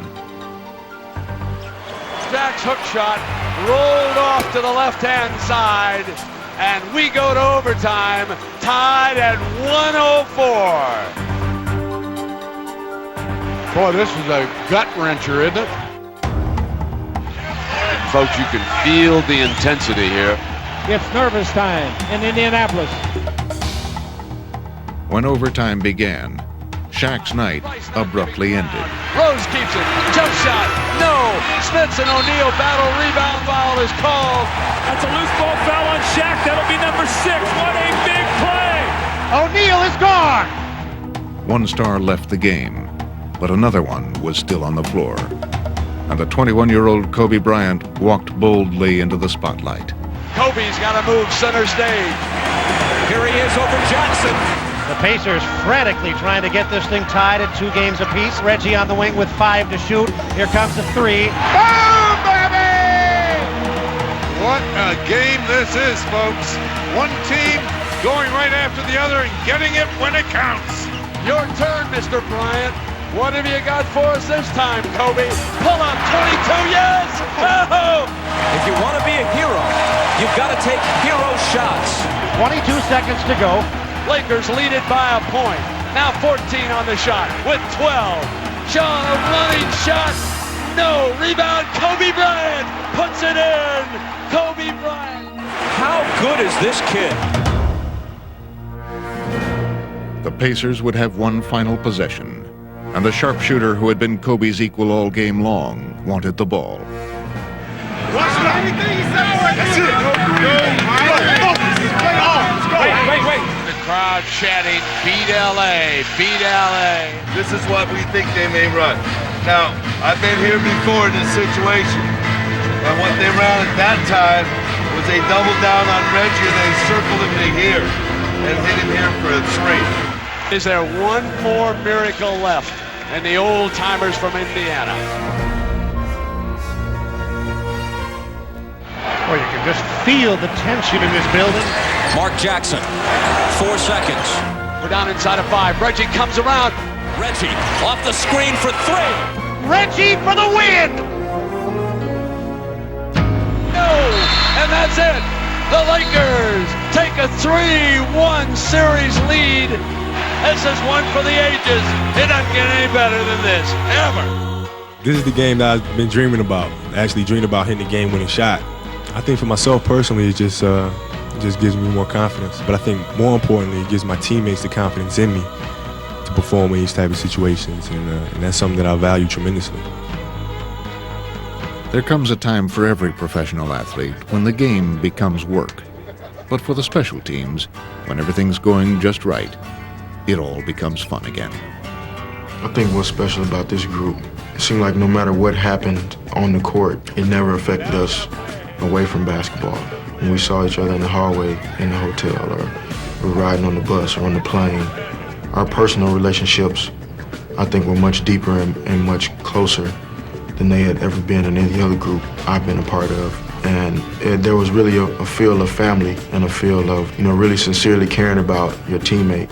Shaq's hook shot rolled off to the left-hand side, and we go to overtime, tied at 104. Boy, this is a gut-wrencher, isn't it? Folks, you can feel the intensity here. It's nervous time in Indianapolis. When overtime began, Shaq's night abruptly ended. Rose keeps it. Jump shot. No. Smith and O'Neal battle. Rebound foul is called. That's a loose ball foul on Shaq. That'll be number 6. What a big play. O'Neal is gone. One star left the game, but another one was still on the floor. And the 21-year-old Kobe Bryant walked boldly into the spotlight. Kobe's got to move center stage. Here he is over Jackson. The Pacers frantically trying to get this thing tied at 2 games apiece. Reggie on the wing with 5 to shoot. Here comes the 3. Boom, baby! What a game this is, folks. One team going right after the other and getting it when it counts. Your turn, Mr. Bryant. What have you got for us this time, Kobe? Pull up 22, yes! Oh! If you want to be a hero, you've got to take hero shots. 22 seconds to go. Lakers lead it by a point. Now 14 on the shot with 12. Sean, a running shot. No. Rebound, Kobe Bryant puts it in. Kobe Bryant. How good is this kid? The Pacers would have one final possession, and the sharpshooter who had been Kobe's equal all game long wanted the ball. That's it. Wait. The crowd chanting, beat LA, beat LA. This is what we think they may run. Now, I've been here before in this situation. And what they ran at that time was they doubled down on Reggie and they circled him to here and hit him here for a 3. Is there one more miracle left in the old timers from Indiana? Oh, you can just feel the tension in this building. Mark Jackson, 4 seconds. We're down inside of 5. Reggie comes around. Reggie off the screen for 3. Reggie for the win! No! And that's it! The Lakers take a 3-1 series lead. This is one for the ages. It doesn't get any better than this, ever. This is the game that I've been dreaming about. I actually dreamed about hitting the game-winning shot. I think for myself personally, it just gives me more confidence. But I think more importantly, it gives my teammates the confidence in me to perform in these type of situations, and that's something that I value tremendously. There comes a time for every professional athlete when the game becomes work. But for the special teams, when everything's going just right, it all becomes fun again. I think what's special about this group, it seemed like no matter what happened on the court, it never affected us away from basketball. When we saw each other in the hallway, in the hotel, or we're riding on the bus or on the plane, our personal relationships, I think, were much deeper and much closer than they had ever been in any other group I've been a part of. And there was really a feel of family and a feel of, really sincerely caring about your teammate.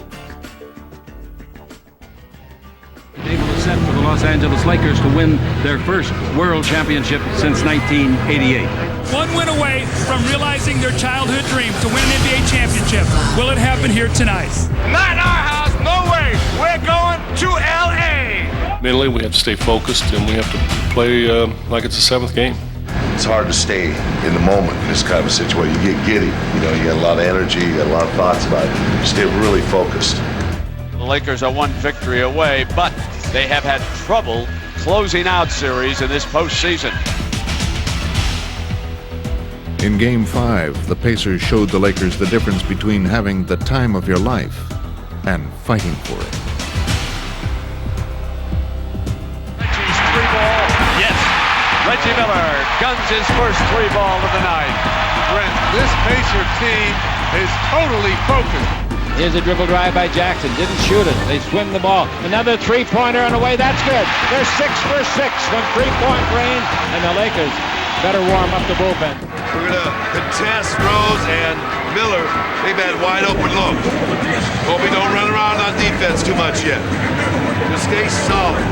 Table is set for the Los Angeles Lakers to win their first world championship since 1988. One win away from realizing their childhood dream to win an NBA championship. Will it happen here tonight? Not in our house, no way. We're going to LA. Mentally, we have to stay focused and we have to play like it's the 7th game. It's hard to stay in the moment in this kind of a situation. You get giddy, you got a lot of energy, you got a lot of thoughts about it. You stay really focused. The Lakers are one victory away, but they have had trouble closing out series in this postseason. In Game 5, the Pacers showed the Lakers the difference between having the time of your life and fighting for it. Reggie's 3-ball, yes. Reggie Miller guns his first 3-ball of the night. Brent, this Pacer team is totally focused. Here's a dribble drive by Jackson. Didn't shoot it. They swim the ball. Another 3-pointer on the way. That's good. They're 6 for 6 from 3-point range, and the Lakers better warm up the bullpen. We're going to contest Rose and Miller. They've had wide open looks. Hope we don't run around on defense too much yet. Just stay solid.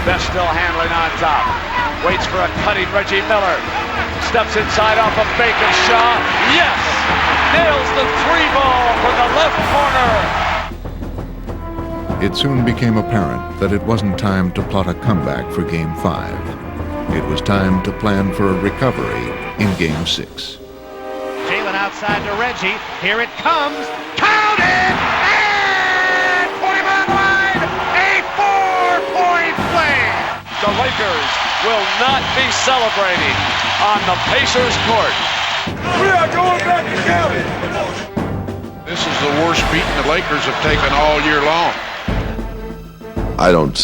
Best still handling on top. Waits for a cutting Reggie Miller. Steps inside off a fake of Shaw. Yes! Nails the 3-ball from the left corner. It soon became apparent that it wasn't time to plot a comeback for Game 5. It was time to plan for a recovery in Game 6. Jalen outside to Reggie. Here it comes. Count it! And put him on line! A 4-point play! The Lakers will not be celebrating on the Pacers court. We are going back together! This is the worst beating the Lakers have taken all year long. I don't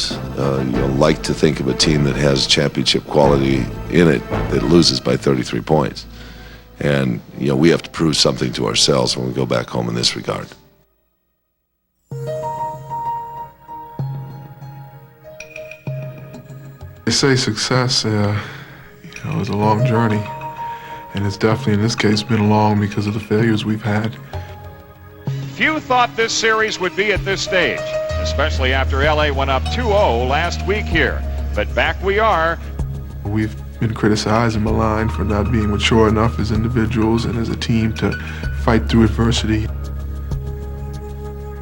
like to think of a team that has championship quality in it that loses by 33 points. And, we have to prove something to ourselves when we go back home in this regard. They say success, is a long journey. And it's definitely, in this case, been long because of the failures we've had. Few thought this series would be at this stage, especially after LA went up 2-0 last week here. But back we are. We've been criticized and maligned for not being mature enough as individuals and as a team to fight through adversity.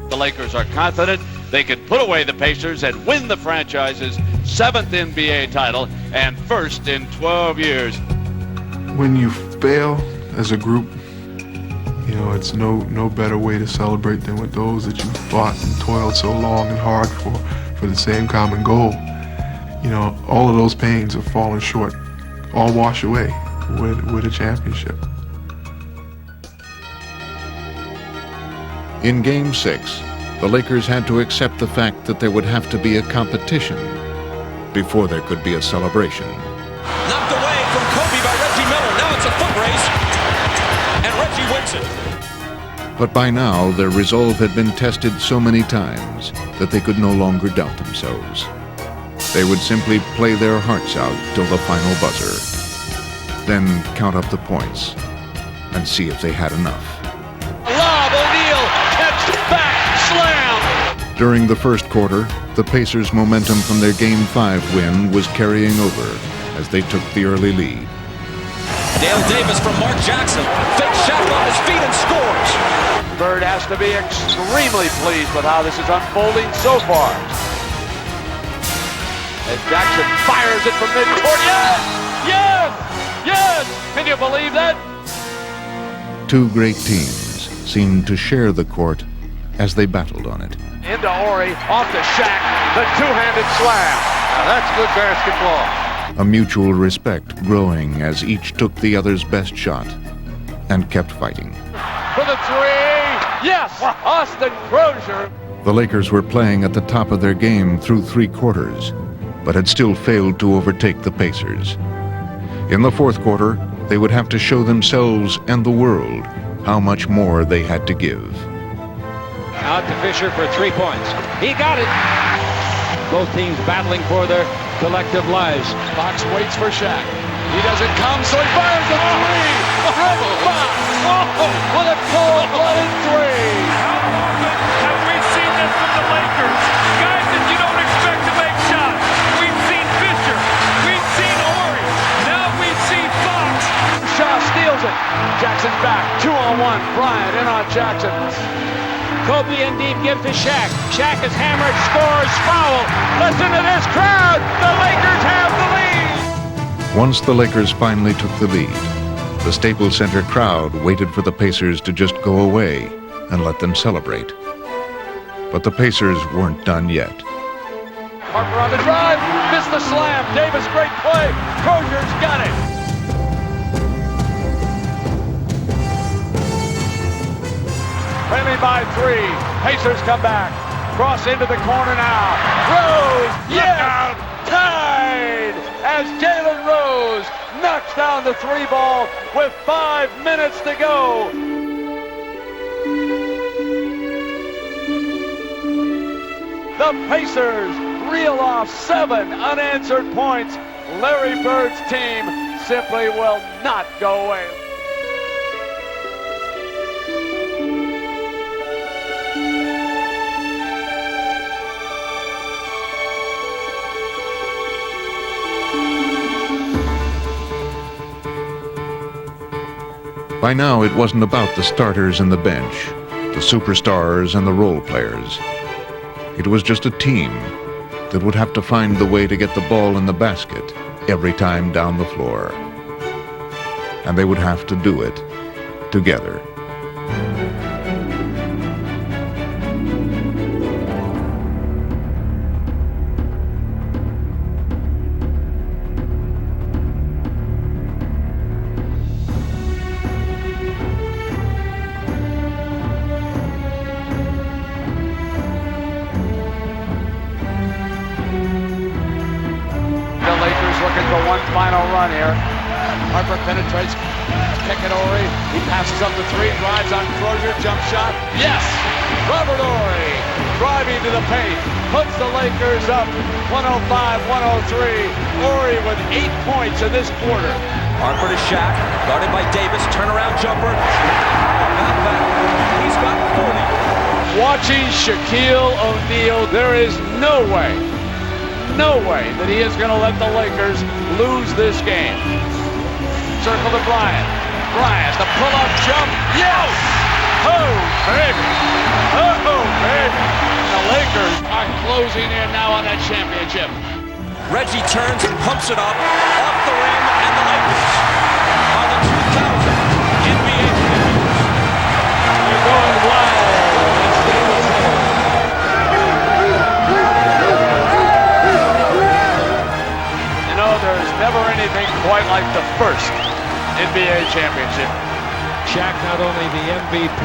The Lakers are confident they can put away the Pacers and win the franchise's 7th NBA title and first in 12 years. When you fail as a group, it's no better way to celebrate than with those that you fought and toiled so long and hard for the same common goal. All of those pains have fallen short all wash away with a championship. In Game 6, the Lakers had to accept the fact that there would have to be a competition before there could be a celebration. Knocked away from Kobe by Reggie Miller. Now it's a foot race, and Reggie wins it. But by now, their resolve had been tested so many times that they could no longer doubt themselves. They would simply play their hearts out till the final buzzer, then count up the points and see if they had enough. Lob, O'Neal, catch, back, slam! During the first quarter, the Pacers' momentum from their Game 5 win was carrying over as they took the early lead. Dale Davis from Mark Jackson. Fake Shaq on his feet and scores. Bird has to be extremely pleased with how this is unfolding so far. And Jackson fires it from midcourt. Yes! Yes! Yes! Can you believe that? Two great teams seemed to share the court as they battled on it. Into Ori, off to Shaq, the two-handed slam. Now that's good basketball. A mutual respect growing as each took the other's best shot and kept fighting. For the three, yes! Austin Crozier. The Lakers were playing at the top of their game through 3 quarters, but had still failed to overtake the Pacers. In the fourth quarter, they would have to show themselves and the world how much more they had to give. Out to Fisher for 3 points. He got it. Both teams battling for their collective lives. Fox waits for Shaq. He doesn't come, so he fires a three. Red Fox with a cold-blooded three. How often have we seen this from the Lakers? Guys that you don't expect to make shots. We've seen Fisher. We've seen Ori. Now we see Fox. Shaw steals it. Jackson back. 2-on-1. Bryant in on Jackson. Kobe and deep give to Shaq. Shaq is hammered, scores, foul. Listen to this crowd. The Lakers have the lead. Once the Lakers finally took the lead, the Staples Center crowd waited for the Pacers to just go away and let them celebrate. But the Pacers weren't done yet. Harper on the drive. Missed the slam. Davis, great play. Crozier's got it. Trailing by 3. Pacers come back. Cross into the corner now. Rose, yes! Tied as Jalen Rose knocks down the 3 ball with 5 minutes to go. The Pacers reel off 7 unanswered points. Larry Bird's team simply will not go away. By now, it wasn't about the starters and the bench, the superstars and the role players. It was just a team that would have to find the way to get the ball in the basket every time down the floor. And they would have to do it together. Final run here. Harper penetrates. Pick it Ori. He passes up the 3, drives on Crozier, jump shot. Yes! Robert Ori driving to the paint. Puts the Lakers up 105-103. Ori with 8 points in this quarter. Harper to Shaq, guarded by Davis. Turnaround jumper. How about that? He's got 40. Watching Shaquille O'Neal, there is no way that he is going to let the Lakers lose this game. Circle to Bryant. Bryant, the pull-up jump. Yes! Oh, baby. Oh, baby. The Lakers are closing in now on that championship. Reggie turns and pumps it up off the rim, and the Lakers are the 2000 NBA champions. They're going wild. There's never anything quite like the first NBA championship. Shaq not only the MVP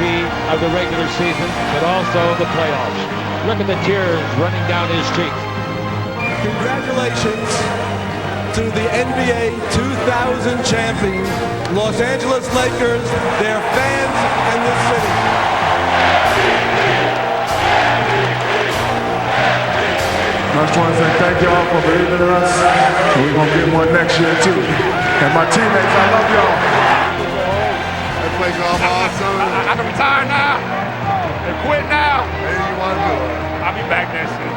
of the regular season, but also the playoffs. Look at the tears running down his cheeks. Congratulations to the NBA 2000 champion, Los Angeles Lakers, their fans, and the city. I just want to say thank y'all for believing in us. We're going to get one next year, too. And my teammates, I love y'all. They play golf all summer. I can retire now. And quit now. Maybe you want to do it. I'll be back next year.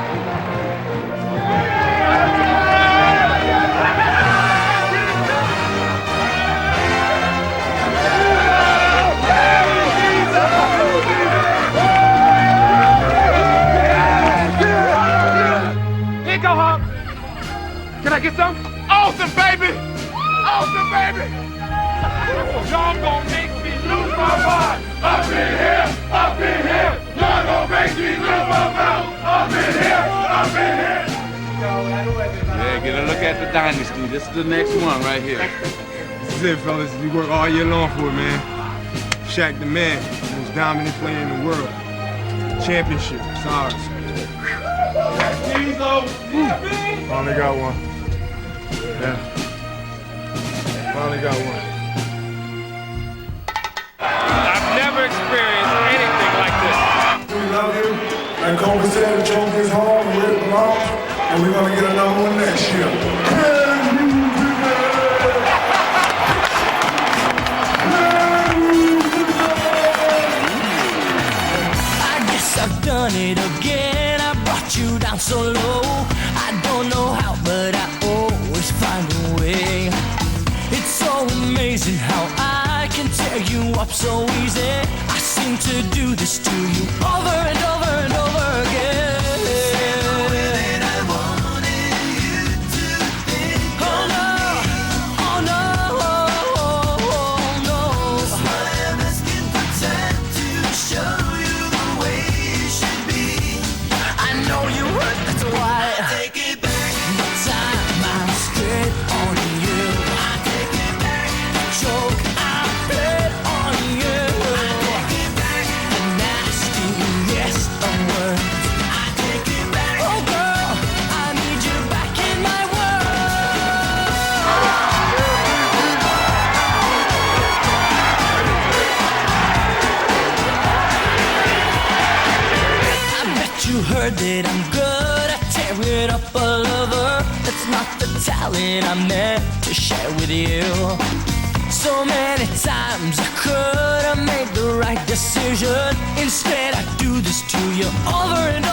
Go home. Can I get some? Awesome, baby! Awesome, baby! Y'all gonna make me lose my mind. Up in here, up in here. Y'all gonna make me lose my mind. Up in here, up in here. Yeah, get a look at the dynasty. This is the next one right here. This is it, fellas. We work all year long for it, man. Shaq the man, most dominant player in the world. Championship, it's ours. Finally got one. Yeah. Finally got one. I've never experienced anything like this. We love you. And Kobe said the trophy's home where it belongs. And we're going to get another one next year. I've done it again. I brought you down so low. I don't know how, but I always find a way. It's so amazing how I can tear you up so easy. I seem to do this to you over and over and over again. That I'm good at tearing up a lover. That's not the talent I meant to share with you. So many times I could have made the right decision. Instead I do this to you over and